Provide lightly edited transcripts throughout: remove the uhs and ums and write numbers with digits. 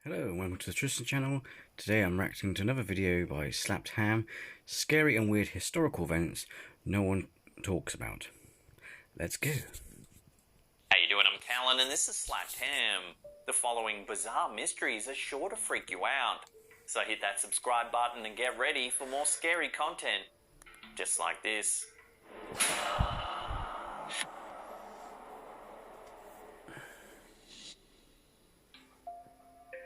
Hello and welcome to the Tristan channel. Today I'm reacting to another video by SlappedHam, scary and weird historical events no one talks about. Let's go. How you doing? I'm Callan and this is SlappedHam. The following bizarre mysteries are sure to freak you out. So hit that subscribe button and get ready for more scary content. Just like this.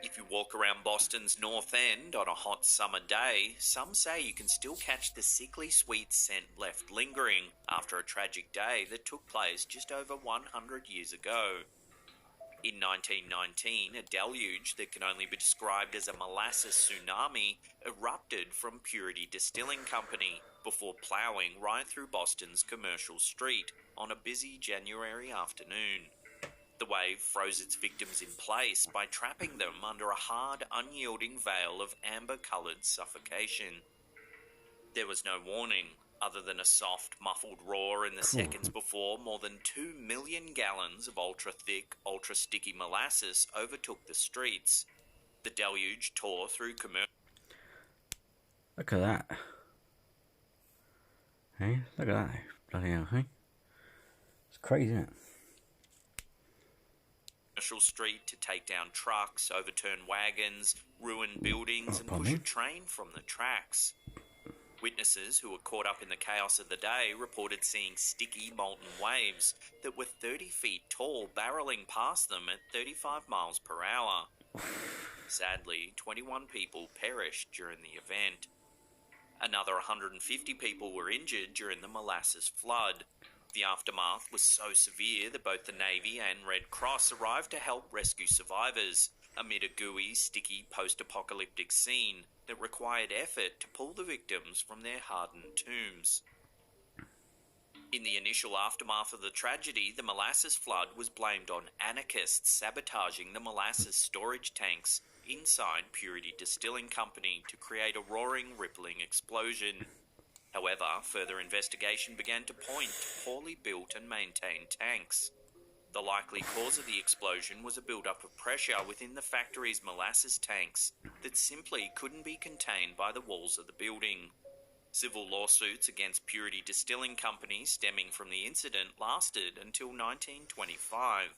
If you walk around Boston's North End on a hot summer day, some say you can still catch the sickly sweet scent left lingering after a tragic day that took place just over 100 years ago. In 1919, a deluge that can only be described as a molasses tsunami erupted from Purity Distilling Company before ploughing right through Boston's commercial street on a busy January afternoon. The wave froze its victims in place by trapping them under a hard, unyielding veil of amber-coloured suffocation. There was no warning, other than a soft, muffled roar in the seconds before more than 2 million gallons of ultra-thick, ultra-sticky molasses overtook the streets. The deluge tore through Look at that. Hey, look at that. Bloody hell, hey? It's crazy, isn't it? Commercial Street to take down trucks, overturn wagons, ruin buildings, and push a train from the tracks. Witnesses who were caught up in the chaos of the day reported seeing sticky, molten waves that were 30 feet tall barreling past them at 35 miles per hour. Sadly, 21 people perished during the event. Another 150 people were injured during the molasses flood. The aftermath was so severe that both the Navy and Red Cross arrived to help rescue survivors amid a gooey, sticky, post-apocalyptic scene that required effort to pull the victims from their hardened tombs. In the initial aftermath of the tragedy, the molasses flood was blamed on anarchists sabotaging the molasses storage tanks inside Purity Distilling Company to create a roaring, rippling explosion. However, further investigation began to point to poorly built and maintained tanks. The likely cause of the explosion was a build-up of pressure within the factory's molasses tanks that simply couldn't be contained by the walls of the building. Civil lawsuits against Purity Distilling Company stemming from the incident lasted until 1925.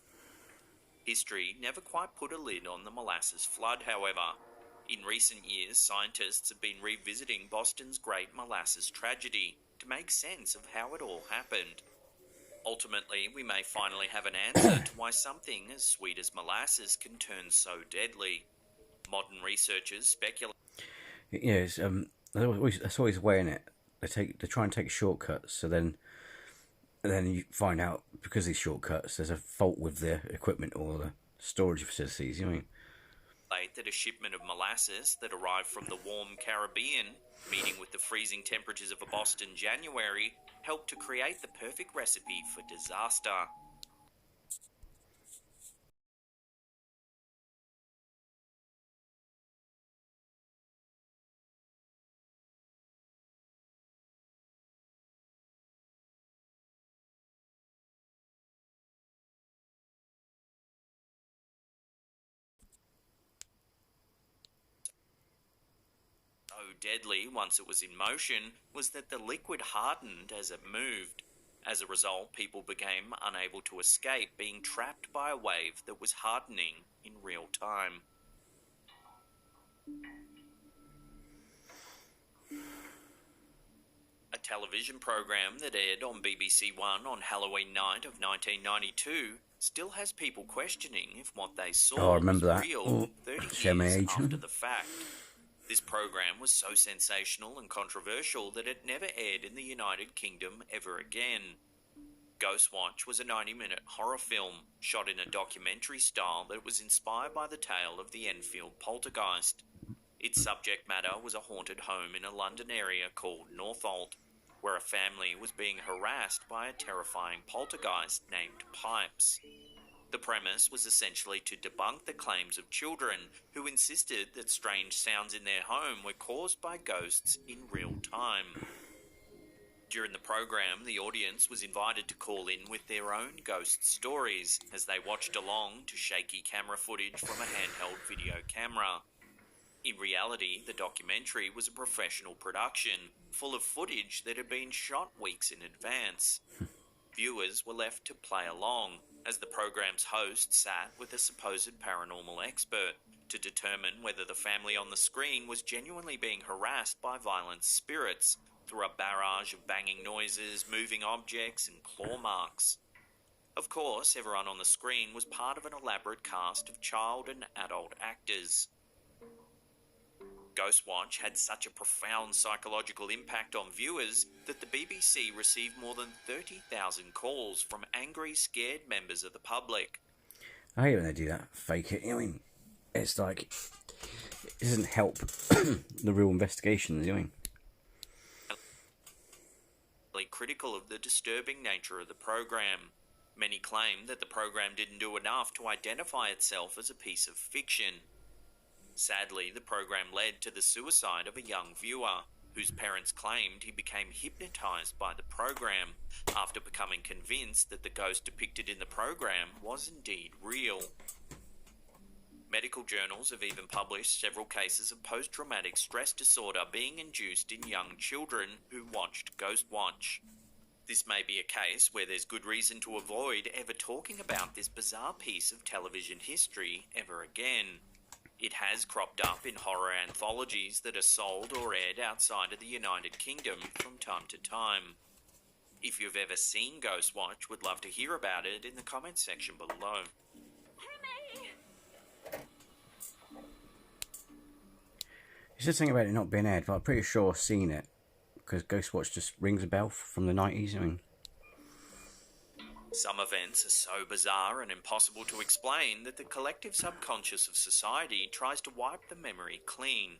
History never quite put a lid on the molasses flood, however. In recent years, scientists have been revisiting Boston's Great Molasses Tragedy to make sense of how it all happened. Ultimately, we may finally have an answer to why something as sweet as molasses can turn so deadly. Modern researchers speculate. Yeah, that's always a way in it. They try and take shortcuts, so then you find out because of these shortcuts there's a fault with the equipment or the storage facilities. You know what I mean? That a shipment of molasses that arrived from the warm Caribbean, meeting with the freezing temperatures of a Boston January, helped to create the perfect recipe for disaster. So deadly once it was in motion was that the liquid hardened as it moved. As a result, people became unable to escape being trapped by a wave that was hardening in real time. A television program that aired on BBC One on Halloween night of 1992 still has people questioning if what they saw was real 30 years after the fact. This program was so sensational and controversial that it never aired in the United Kingdom ever again. Ghostwatch was a 90-minute horror film shot in a documentary style that was inspired by the tale of the Enfield poltergeist. Its subject matter was a haunted home in a London area called Northolt, where a family was being harassed by a terrifying poltergeist named Pipes. The premise was essentially to debunk the claims of children who insisted that strange sounds in their home were caused by ghosts in real time. During the program, the audience was invited to call in with their own ghost stories as they watched along to shaky camera footage from a handheld video camera. In reality, the documentary was a professional production, full of footage that had been shot weeks in advance. Viewers were left to play along, as the program's host sat with a supposed paranormal expert to determine whether the family on the screen was genuinely being harassed by violent spirits through a barrage of banging noises, moving objects, and claw marks. Of course, everyone on the screen was part of an elaborate cast of child and adult actors. Ghostwatch had such a profound psychological impact on viewers that the BBC received more than 30,000 calls from angry, scared members of the public. I hate when they do that, fake it. I mean, it's like, it doesn't help the real investigations, you know. Critical of the disturbing nature of the program. Many claimed that the program didn't do enough to identify itself as a piece of fiction. Sadly, the program led to the suicide of a young viewer, whose parents claimed he became hypnotized by the program after becoming convinced that the ghost depicted in the program was indeed real. Medical journals have even published several cases of post-traumatic stress disorder being induced in young children who watched Ghostwatch. This may be a case where there's good reason to avoid ever talking about this bizarre piece of television history ever again. It has cropped up in horror anthologies that are sold or aired outside of the United Kingdom from time to time. If you've ever seen Ghostwatch, would love to hear about it in the comments section below. You said something about it not being aired, but I'm pretty sure I've seen it, because Ghostwatch just rings a bell from the 90s, I mean. Some events are so bizarre and impossible to explain that the collective subconscious of society tries to wipe the memory clean.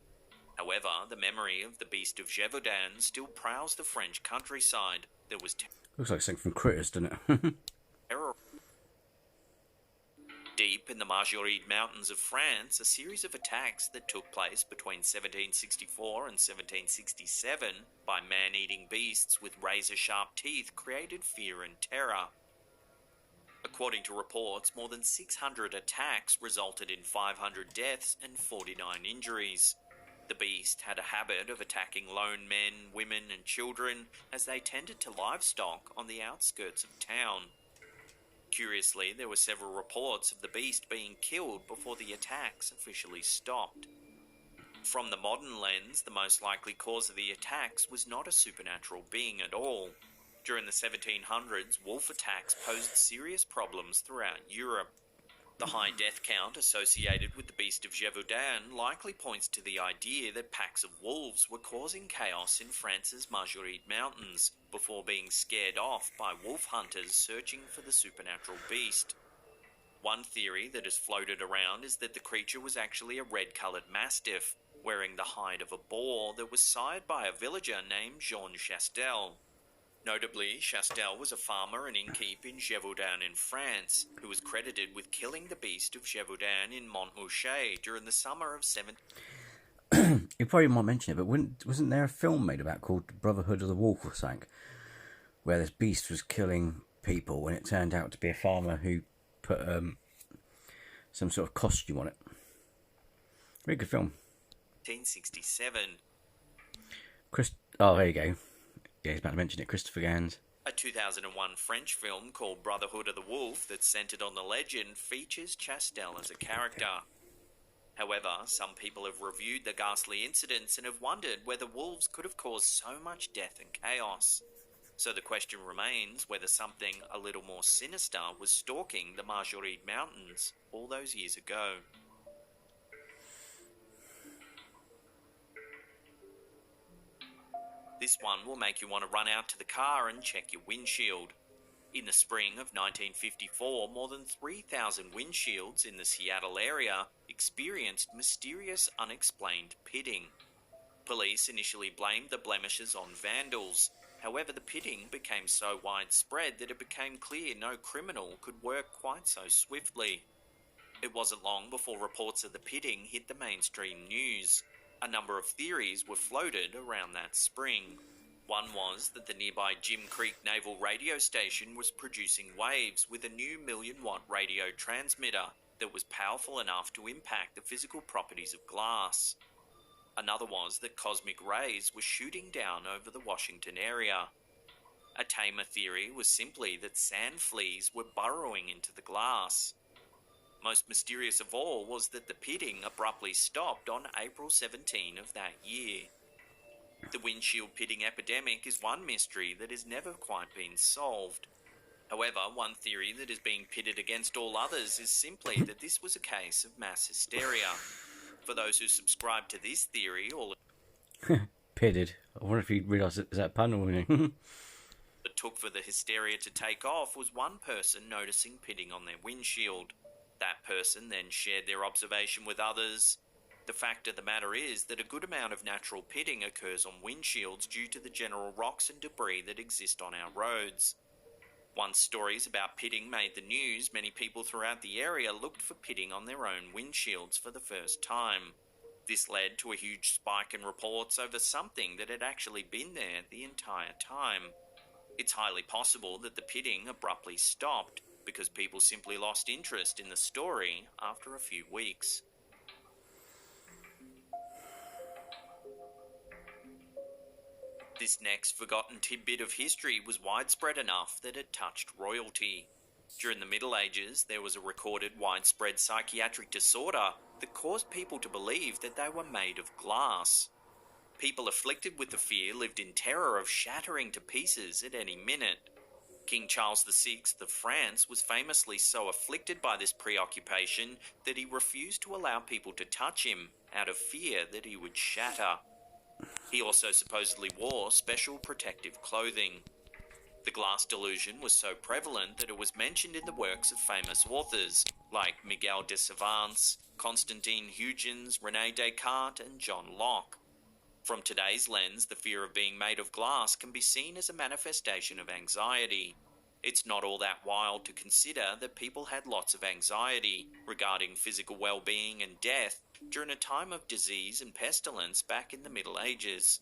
However, the memory of the Beast of Gevoudan still prowls the French countryside. There was Looks like something from Critters, doesn't it? terror. Deep in the Marguerite Mountains of France, a series of attacks that took place between 1764 and 1767 by man-eating beasts with razor-sharp teeth created fear and terror. According to reports, more than 600 attacks resulted in 500 deaths and 49 injuries. The beast had a habit of attacking lone men, women and children as they tended to livestock on the outskirts of town. Curiously, there were several reports of the beast being killed before the attacks officially stopped. From the modern lens, the most likely cause of the attacks was not a supernatural being at all. During the 1700s, wolf attacks posed serious problems throughout Europe. The high death count associated with the Beast of Gevoudan likely points to the idea that packs of wolves were causing chaos in France's Marguerite Mountains before being scared off by wolf hunters searching for the supernatural beast. One theory that has floated around is that the creature was actually a red-coloured mastiff, wearing the hide of a boar that was sired by a villager named Jean Chastel. Notably, Chastel was a farmer and innkeep in Gevaudan in France, who was credited with killing the Beast of Gevaudan in Montmouchet during the summer of 17... You probably might mention it, but wasn't there a film made about called Brotherhood of the Wolf or something, where this beast was killing people and it turned out to be a farmer who put some sort of costume on it? Very good film. 1967. Oh, there you go. Yeah, he's about to mention it. Christopher Gans. A 2001 French film called Brotherhood of the Wolf that centred on the legend features Chastel as a character. However, some people have reviewed the ghastly incidents and have wondered whether wolves could have caused so much death and chaos. So the question remains whether something a little more sinister was stalking the Marguerite Mountains all those years ago. This one will make you want to run out to the car and check your windshield. In the spring of 1954, more than 3,000 windshields in the Seattle area experienced mysterious unexplained pitting. Police initially blamed the blemishes on vandals. However, the pitting became so widespread that it became clear no criminal could work quite so swiftly. It wasn't long before reports of the pitting hit the mainstream news. A number of theories were floated around that spring. One was that the nearby Jim Creek Naval Radio Station was producing waves with a new 1,000,000-watt radio transmitter that was powerful enough to impact the physical properties of glass. Another was that cosmic rays were shooting down over the Washington area. A tamer theory was simply that sand fleas were burrowing into the glass. Most mysterious of all was that the pitting abruptly stopped on April 17 of that year. The windshield pitting epidemic is one mystery that has never quite been solved. However, one theory that is being pitted against all others is simply that this was a case of mass hysteria. For those who subscribe to this theory, all Pitted. I wonder if he realised it was that pun or anything. it took for the hysteria to take off was one person noticing pitting on their windshield. That person then shared their observation with others. The fact of the matter is that a good amount of natural pitting occurs on windshields due to the general rocks and debris that exist on our roads. Once stories about pitting made the news, many people throughout the area looked for pitting on their own windshields for the first time. This led to a huge spike in reports over something that had actually been there the entire time. It's highly possible that the pitting abruptly stopped because people simply lost interest in the story after a few weeks. This next forgotten tidbit of history was widespread enough that it touched royalty. During the Middle Ages, there was a recorded widespread psychiatric disorder that caused people to believe that they were made of glass. People afflicted with the fear lived in terror of shattering to pieces at any minute. King Charles VI of France was famously so afflicted by this preoccupation that he refused to allow people to touch him out of fear that he would shatter. He also supposedly wore special protective clothing. The glass delusion was so prevalent that it was mentioned in the works of famous authors like Miguel de Cervantes, Constantine Huygens, René Descartes, and John Locke. From today's lens, the fear of being made of glass can be seen as a manifestation of anxiety. It's not all that wild to consider that people had lots of anxiety regarding physical well-being and death during a time of disease and pestilence back in the Middle Ages.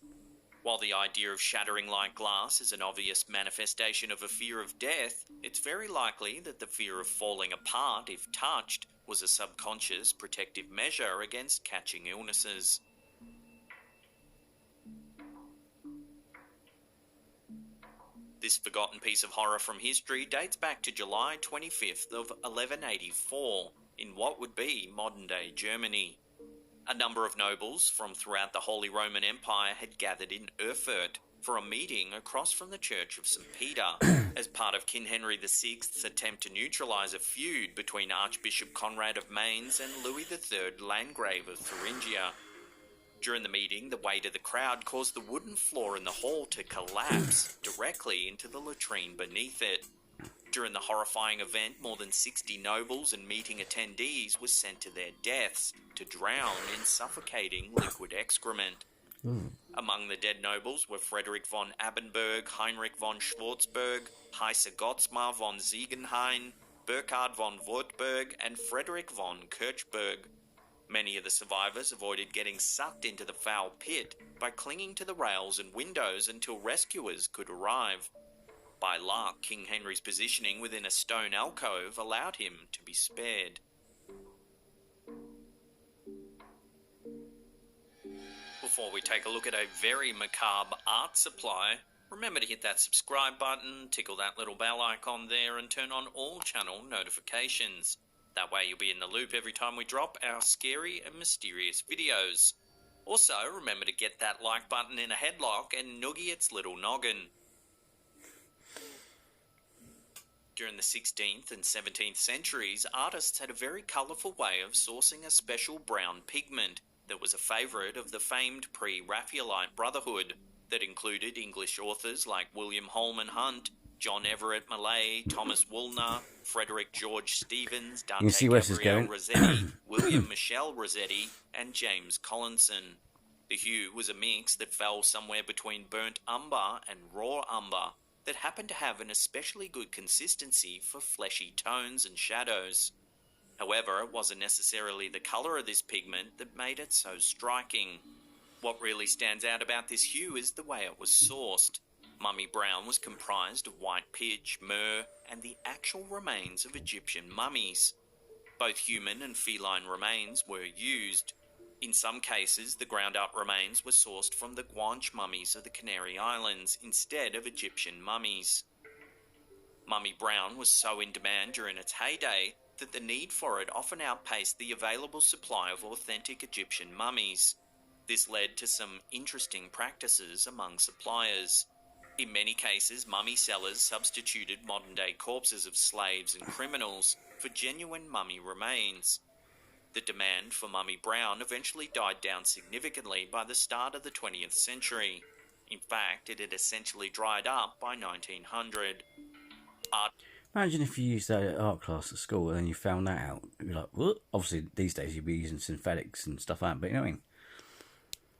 While the idea of shattering like glass is an obvious manifestation of a fear of death, it's very likely that the fear of falling apart if touched was a subconscious protective measure against catching illnesses. This forgotten piece of horror from history dates back to July 25th of 1184 in what would be modern-day Germany. A number of nobles from throughout the Holy Roman Empire had gathered in Erfurt for a meeting across from the Church of St. Peter as part of King Henry VI's attempt to neutralise a feud between Archbishop Conrad of Mainz and Louis III, Landgrave of Thuringia. During the meeting, the weight of the crowd caused the wooden floor in the hall to collapse directly into the latrine beneath it. During the horrifying event, more than 60 nobles and meeting attendees were sent to their deaths to drown in suffocating liquid excrement. Among the dead nobles were Frederick von Abenberg, Heinrich von Schwarzburg, Heise Gottsmar von Ziegenhain, Burkhard von Württemberg, and Frederick von Kirchberg. Many of the survivors avoided getting sucked into the foul pit by clinging to the rails and windows until rescuers could arrive. By luck, King Henry's positioning within a stone alcove allowed him to be spared. Before we take a look at a very macabre art supply, remember to hit that subscribe button, tickle that little bell icon there, and turn on all channel notifications. That way you'll be in the loop every time we drop our scary and mysterious videos. Also, remember to get that like button in a headlock and noogie its little noggin. During the 16th and 17th centuries, artists had a very colourful way of sourcing a special brown pigment that was a favourite of the famed pre-Raphaelite Brotherhood that included English authors like William Holman Hunt, John Everett Millay, Thomas Woolner, Frederick George Stevens, Dante Gabriel Rossetti, William Michel Rossetti, and James Collinson. The hue was a mix that fell somewhere between burnt umber and raw umber that happened to have an especially good consistency for fleshy tones and shadows. However, it wasn't necessarily the colour of this pigment that made it so striking. What really stands out about this hue is the way it was sourced. Mummy brown was comprised of white pitch, myrrh, and the actual remains of Egyptian mummies. Both human and feline remains were used. In some cases, the ground-up remains were sourced from the Guanche mummies of the Canary Islands instead of Egyptian mummies. Mummy brown was so in demand during its heyday that the need for it often outpaced the available supply of authentic Egyptian mummies. This led to some interesting practices among suppliers. In many cases, mummy sellers substituted modern-day corpses of slaves and criminals for genuine mummy remains. The demand for mummy brown eventually died down significantly by the start of the 20th century. In fact, it had essentially dried up by 1900. Imagine if you used that at art class at school and then you found that out. You'd be like, what? Obviously, these days you'd be using synthetics and stuff like that, but you know what I mean?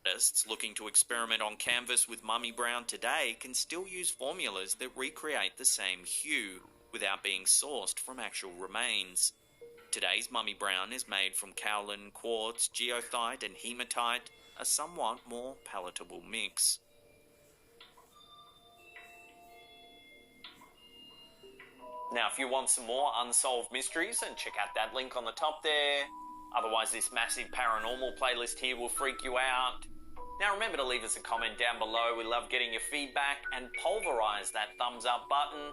Artists looking to experiment on canvas with mummy brown today can still use formulas that recreate the same hue without being sourced from actual remains. Today's mummy brown is made from kaolin, quartz, geothite and hematite, a somewhat more palatable mix. Now, if you want some more unsolved mysteries, then check out that link on the top there. Otherwise, this massive paranormal playlist here will freak you out. Now, remember to leave us a comment down below. We love getting your feedback, and pulverize that thumbs up button.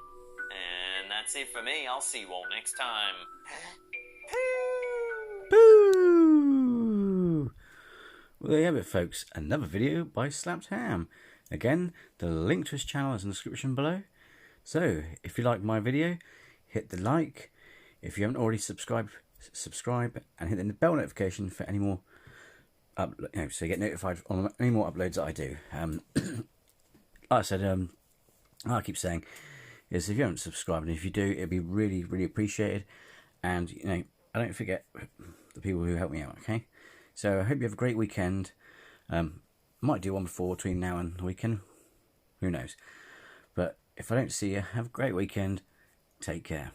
And that's it for me. I'll see you all next time. Boo! Well, there you have it, folks. Another video by SlappedHam. Again, the link to his channel is in the description below. So, if you like my video, hit the like. If you haven't already subscribed, subscribe and hit the bell notification for any more, so you get notified on any more uploads that I do. Like I said, like I keep saying, is if you haven't subscribed, and if you do, it'd be really, really appreciated. And I don't forget the people who help me out. Okay, so I hope you have a great weekend. Might do one before between now and the weekend. Who knows? But if I don't see you, have a great weekend. Take care.